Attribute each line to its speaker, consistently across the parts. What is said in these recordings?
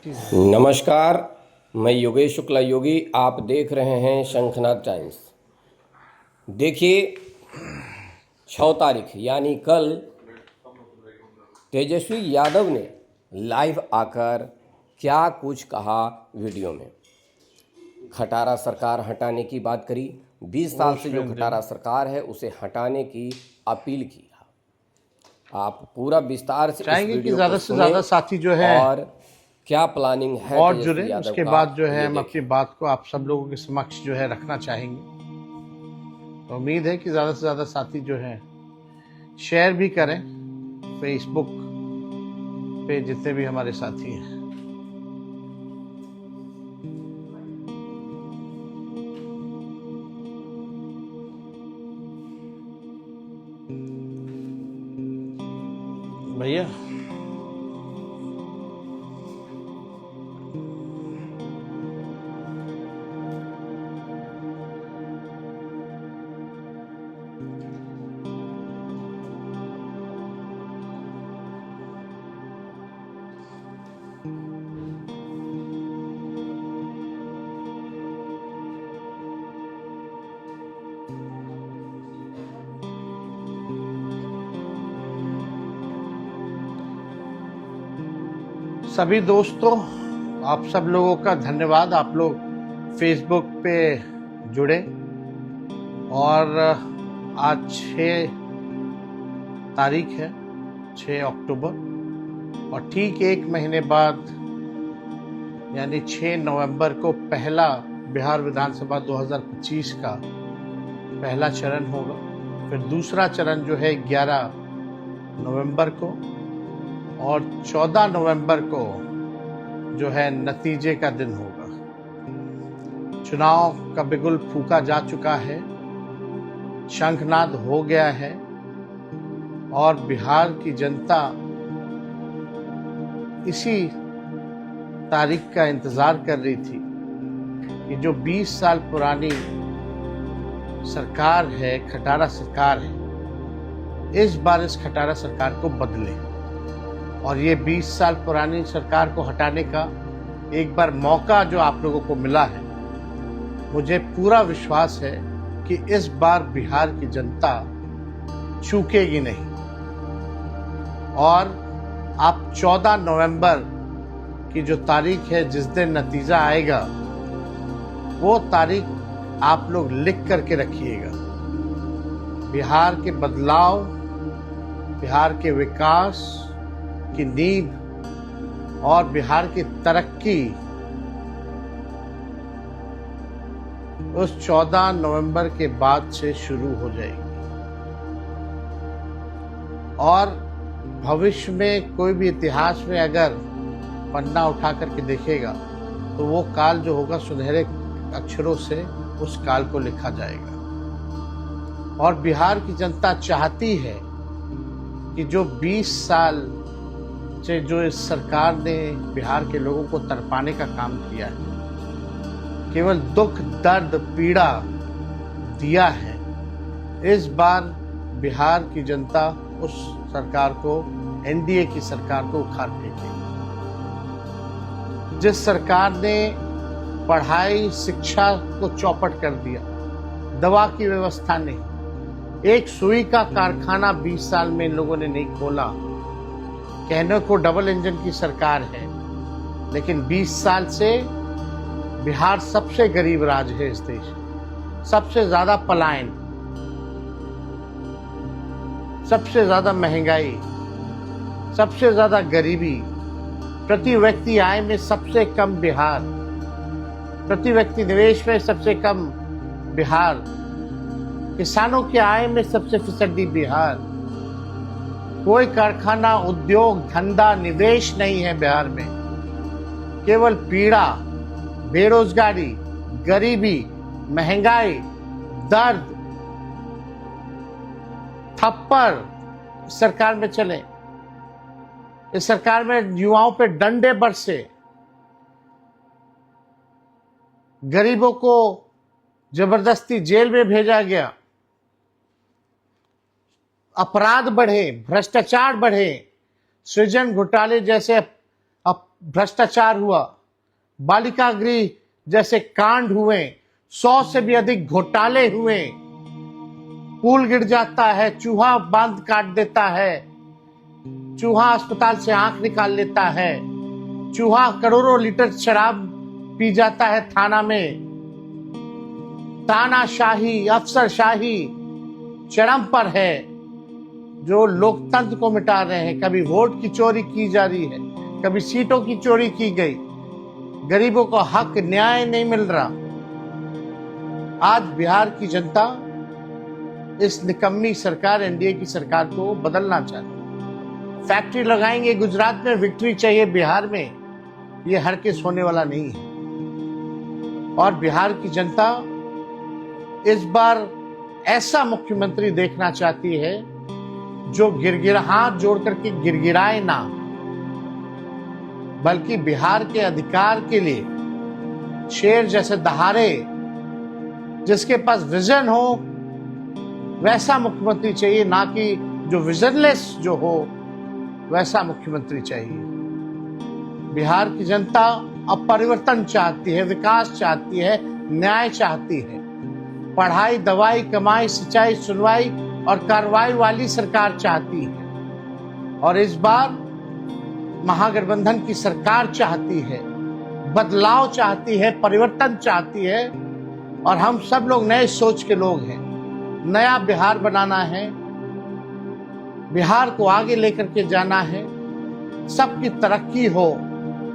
Speaker 1: नमस्कार, मैं योगेश शुक्ला योगी। आप देख रहे हैं शंखनाद टाइम्स। देखिए 6 तारीख यानी कल तेजस्वी यादव ने लाइव आकर क्या कुछ कहा वीडियो में। खटारा सरकार हटाने की बात करी। 20 साल से जो खटारा सरकार है उसे हटाने की अपील की। आप पूरा विस्तार से
Speaker 2: चाहेंगे कि ज़्यादा से ज़्यादा साथी जो है
Speaker 1: और क्या प्लानिंग है
Speaker 2: और जुड़े। उसके बाद जो है हम अपनी बात को आप सब लोगों के समक्ष जो है रखना चाहेंगे। तो उम्मीद है कि ज़्यादा से ज़्यादा साथी जो है शेयर भी करें फेसबुक पे जितने भी हमारे साथी हैं। भैया सभी दोस्तों, आप सब लोगों का धन्यवाद। आप लोग फेसबुक पे जुड़े और आज 6 तारीख है, 6 अक्टूबर, और ठीक 1 महीने बाद यानी 6 नवंबर को पहला बिहार विधानसभा 2025 का पहला चरण होगा। फिर दूसरा चरण जो है 11 नवंबर को, और 14 नवंबर को जो है नतीजे का दिन होगा। चुनाव का बिगुल फूंका जा चुका है, शंखनाद हो गया है, और बिहार की जनता इसी तारीख का इंतजार कर रही थी कि जो 20 साल पुरानी सरकार है, खटारा सरकार है, इस बार इस खटारा सरकार को बदले। और ये 20 साल पुरानी सरकार को हटाने का एक बार मौका जो आप लोगों को मिला है, मुझे पूरा विश्वास है कि इस बार बिहार की जनता चूकेगी नहीं। और आप 14 नवंबर की जो तारीख है, जिस दिन नतीजा आएगा, वो तारीख आप लोग लिख करके रखिएगा। बिहार के बदलाव, बिहार के विकास की नींव और बिहार की तरक्की उस 14 नवंबर के बाद से शुरू हो जाएगी। और भविष्य में कोई भी इतिहास में अगर पन्ना उठा करके देखेगा तो वो काल जो होगा सुनहरे अक्षरों से उस काल को लिखा जाएगा। और बिहार की जनता चाहती है कि जो 20 साल से जो इस सरकार ने बिहार के लोगों को तड़पाने का काम किया है, केवल दुख, दर्द, पीड़ा दिया है, इस बार बिहार की जनता उस सरकार को, एनडीए की सरकार को उखाड़ फेंकेगी। जिस सरकार ने पढ़ाई, शिक्षा को चौपट कर दिया, दवा की व्यवस्था नहीं, एक सुई का कारखाना 20 साल में इन लोगों ने नहीं खोला। कहने को डबल इंजन की सरकार है, लेकिन 20 साल से बिहार सबसे गरीब राज्य है इस देश में। सबसे ज्यादा पलायन, सबसे ज्यादा महंगाई, सबसे ज्यादा गरीबी, प्रति व्यक्ति आय में सबसे कम बिहार, प्रति व्यक्ति निवेश में सबसे कम बिहार, किसानों की आय में सबसे फिसड्डी बिहार। कोई कारखाना, उद्योग, धंधा, निवेश नहीं है बिहार में। केवल पीड़ा, बेरोजगारी, गरीबी, महंगाई, दर्द, थप्पड़ सरकार में चले। इस सरकार में युवाओं पे डंडे बरसे, गरीबों को जबरदस्ती जेल में भेजा गया, अपराध बढ़े, भ्रष्टाचार बढ़े, सृजन घोटाले जैसे अब भ्रष्टाचार हुआ, बालिका गृह जैसे कांड हुए, 100 से भी अधिक घोटाले हुए, पुल गिर जाता है, चूहा बांध काट देता है, चूहा अस्पताल से आंख निकाल लेता है, चूहा करोड़ों लीटर शराब पी जाता है थाना में। तानाशाही, अफसरशाही चरम पर है, जो लोकतंत्र को मिटा रहे हैं। कभी वोट की चोरी की जा रही है, कभी सीटों की चोरी की गई, गरीबों को हक न्याय नहीं मिल रहा। आज बिहार की जनता इस निकम्मी सरकार एनडीए की सरकार को बदलना चाहती है। फैक्ट्री लगाएंगे गुजरात में, विक्ट्री चाहिए बिहार में, ये हर किस होने वाला नहीं है। और बिहार की जनता इस बार ऐसा मुख्यमंत्री देखना चाहती है जो हाथ जोड़ करके गिड़गिड़ाए ना, बल्कि बिहार के अधिकार के लिए शेर जैसे दहाड़े, जिसके पास विजन हो वैसा मुख्यमंत्री चाहिए, ना कि जो विजनलेस जो हो वैसा मुख्यमंत्री चाहिए। बिहार की जनता अब परिवर्तन चाहती है, विकास चाहती है, न्याय चाहती है। पढ़ाई, दवाई, कमाई, सिंचाई, सुनवाई और कार्रवाई वाली सरकार चाहती है। और इस बार महागठबंधन की सरकार चाहती है, बदलाव चाहती है, परिवर्तन चाहती है। और हम सब लोग नए सोच के लोग हैं। नया बिहार बनाना है, बिहार को आगे लेकर के जाना है, सबकी तरक्की हो,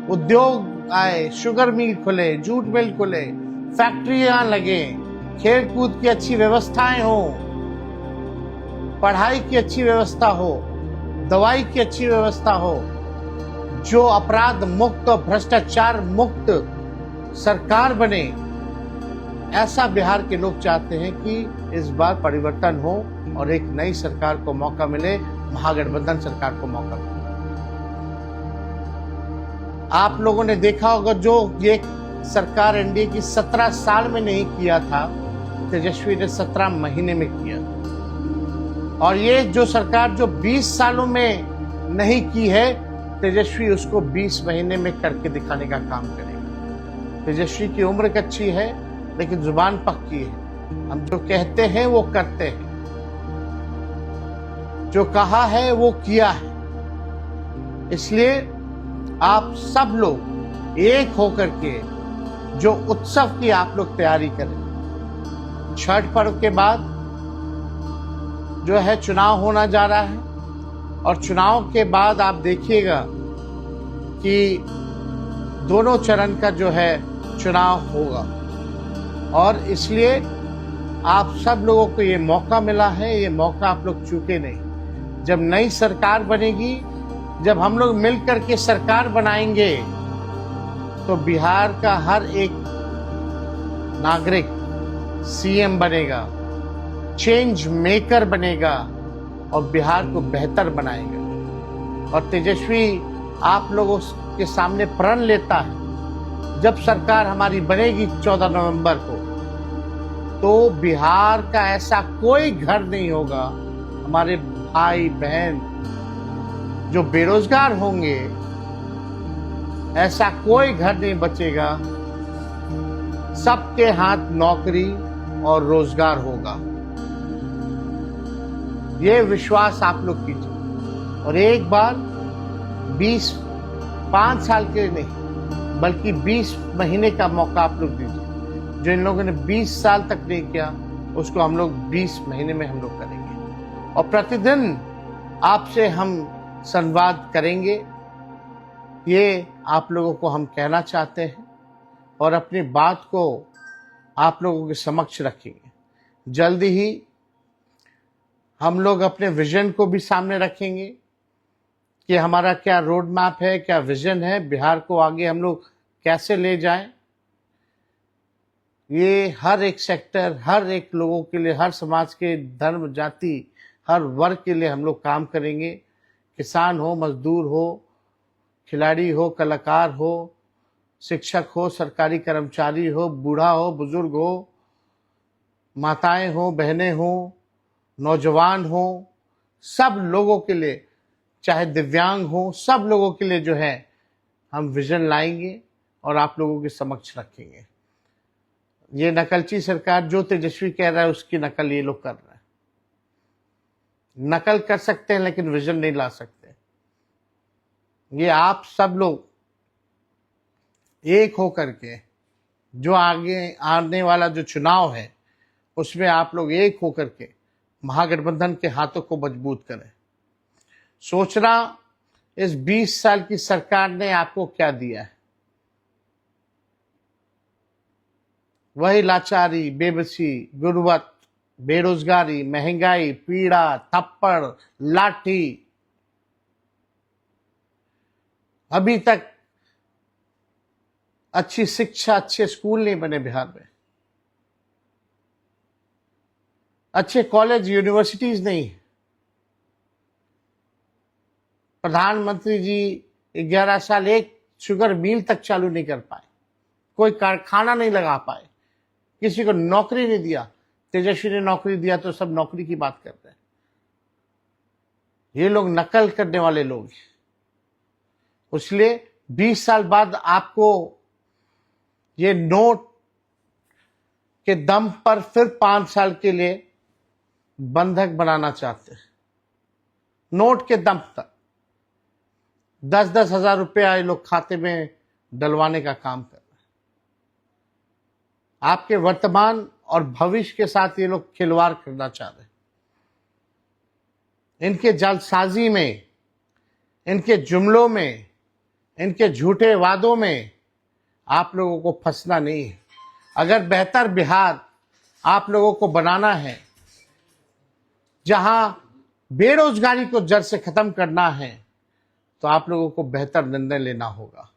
Speaker 2: उद्योग आए, शुगर मिल खुले, जूट मिल खुले, फैक्ट्रियां लगे, खेल कूद की अच्छी व्यवस्थाएं हो, पढ़ाई की अच्छी व्यवस्था हो, दवाई की अच्छी व्यवस्था हो, जो अपराध मुक्त और भ्रष्टाचार मुक्त सरकार बने। ऐसा बिहार के लोग चाहते हैं कि इस बार परिवर्तन हो और एक नई सरकार को मौका मिले, महागठबंधन सरकार को मौका मिले। आप लोगों ने देखा होगा जो ये सरकार एनडीए की 17 साल में नहीं किया था, तेजस्वी ने 17 महीने में किया। और ये जो सरकार जो 20 सालों में नहीं की है, तेजस्वी उसको 20 महीने में करके दिखाने का काम करेगा। तेजस्वी की उम्र कच्ची है लेकिन जुबान पक्की है। हम जो कहते हैं वो करते हैं, जो कहा है वो किया है। इसलिए आप सब लोग एक होकर के जो उत्सव की आप लोग तैयारी करें। छठ पर्व के बाद जो है चुनाव होना जा रहा है, और चुनाव के बाद आप देखिएगा कि दोनों चरण का जो है चुनाव होगा। और इसलिए आप सब लोगों को ये मौका मिला है, ये मौका आप लोग चूके नहीं। जब नई सरकार बनेगी, जब हम लोग मिलकर के सरकार बनाएंगे, तो बिहार का हर एक नागरिक सीएम बनेगा, चेंज मेकर बनेगा और बिहार को बेहतर बनाएगा। और तेजस्वी आप लोगों के सामने प्रण लेता है, जब सरकार हमारी बनेगी 14 नवंबर को, तो बिहार का ऐसा कोई घर नहीं होगा, हमारे भाई बहन जो बेरोजगार होंगे, ऐसा कोई घर नहीं बचेगा। सबके हाथ नौकरी और रोजगार होगा। ये विश्वास आप लोग कीजिए। और एक बार 5 साल के नहीं बल्कि 20 महीने का मौका आप लोग दीजिए। जो इन लोगों ने 20 साल तक नहीं किया, उसको हम लोग 20 महीने में हम लोग करेंगे। और प्रतिदिन आपसे हम संवाद करेंगे, ये आप लोगों को हम कहना चाहते हैं और अपनी बात को आप लोगों के समक्ष रखेंगे। जल्दी ही हम लोग अपने विजन को भी सामने रखेंगे कि हमारा क्या रोड मैप है, क्या विजन है, बिहार को आगे हम लोग कैसे ले जाएं। ये हर एक सेक्टर, हर एक लोगों के लिए, हर समाज के धर्म, जाति, हर वर्ग के लिए हम लोग काम करेंगे। किसान हो, मजदूर हो, खिलाड़ी हो, कलाकार हो, शिक्षक हो, सरकारी कर्मचारी हो, बूढ़ा हो, बुजुर्ग हो, माताएं हो, बहनें हो, नौजवान हो, सब लोगों के लिए, चाहे दिव्यांग हो, सब लोगों के लिए जो है हम विजन लाएंगे और आप लोगों के समक्ष रखेंगे। ये नकलची सरकार जो तेजस्वी कह रहा है उसकी नकल ये लोग कर रहे हैं। नकल कर सकते हैं लेकिन विजन नहीं ला सकते। ये आप सब लोग एक होकर के जो आगे आने वाला जो चुनाव है उसमें आप लोग एक होकर के महागठबंधन के हाथों को मजबूत करें। सोचना इस 20 साल की सरकार ने आपको क्या दिया है? वही लाचारी, बेबसी, गुर्बत, बेरोजगारी, महंगाई, पीड़ा, थप्पड़, लाठी। अभी तक अच्छी शिक्षा, अच्छे स्कूल नहीं बने बिहार में, अच्छे कॉलेज यूनिवर्सिटीज नहीं। प्रधानमंत्री जी 11 साल एक शुगर मिल तक चालू नहीं कर पाए, कोई कारखाना नहीं लगा पाए, किसी को नौकरी नहीं दिया। तेजस्वी ने नौकरी दिया तो सब नौकरी की बात करते हैं। ये लोग नकल करने वाले लोग हैं। इसलिए 20 साल बाद आपको ये नोट के दम पर फिर 5 साल के लिए बंधक बनाना चाहते हैं। नोट के दम तक 10-10 हजार रुपया ये लोग खाते में डलवाने का काम कर रहे हैं। आपके वर्तमान और भविष्य के साथ ये लोग खिलवाड़ करना चाह रहे हैं। इनके जालसाजी में, इनके जुमलों में, इनके झूठे वादों में आप लोगों को फंसना नहीं है। अगर बेहतर बिहार आप लोगों को बनाना है, जहां बेरोजगारी को जड़ से खत्म करना है, तो आप लोगों को बेहतर निर्णय लेना होगा।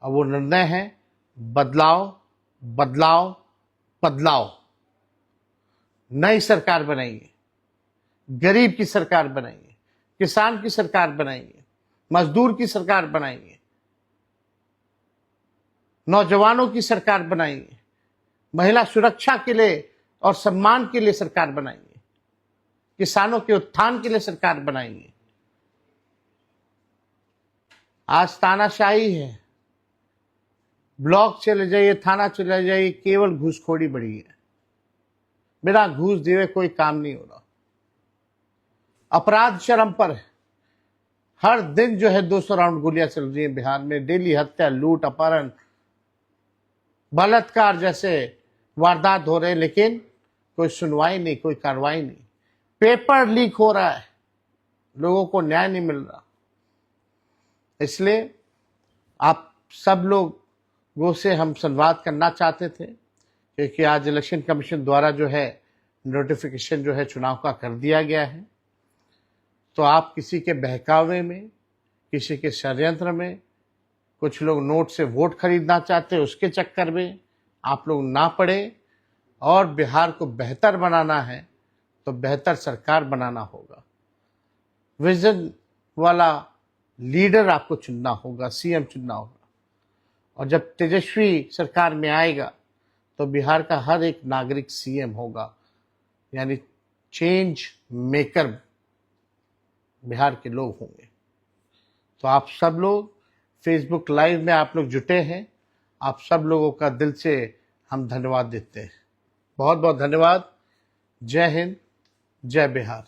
Speaker 2: और वो निर्णय है बदलाव, बदलाव, बदलाव। नई सरकार बनाइए, गरीब की सरकार बनाइए, किसान की सरकार बनाइए, मजदूर की सरकार बनाइए, नौजवानों की सरकार बनाइए, महिला सुरक्षा के लिए और सम्मान के लिए सरकार बनाइए, किसानों के उत्थान के लिए सरकार बनाइए। आज तानाशाही है, ब्लॉक चले जाइए, थाना चले जाइए, केवल घूसखोरी बढ़ी है। बिना घूस दिए कोई काम नहीं हो रहा। अपराध चरम पर है। हर दिन जो है 200 राउंड गोलियां चल रही हैं बिहार में। डेली हत्या, लूट, अपहरण, बलात्कार जैसे वारदात हो रहे हैं, लेकिन कोई सुनवाई नहीं, कोई कार्रवाई नहीं। पेपर लीक हो रहा है, लोगों को न्याय नहीं मिल रहा। इसलिए आप सब लोगों से हम संवाद करना चाहते थे, क्योंकि आज इलेक्शन कमीशन द्वारा जो है नोटिफिकेशन जो है चुनाव का कर दिया गया है। तो आप किसी के बहकावे में, किसी के षड्यंत्र में, कुछ लोग नोट से वोट खरीदना चाहते हैं, उसके चक्कर में आप लोग ना पड़े। और बिहार को बेहतर बनाना है तो बेहतर सरकार बनाना होगा। विजन वाला लीडर आपको चुनना होगा, सीएम चुनना होगा। और जब तेजस्वी सरकार में आएगा तो बिहार का हर एक नागरिक सीएम होगा, यानी चेंज मेकर बिहार के लोग होंगे। तो आप सब लोग फेसबुक लाइव में आप लोग जुटे हैं, आप सब लोगों का दिल से हम धन्यवाद देते हैं। बहुत बहुत धन्यवाद। जय हिंद, जय बिहार।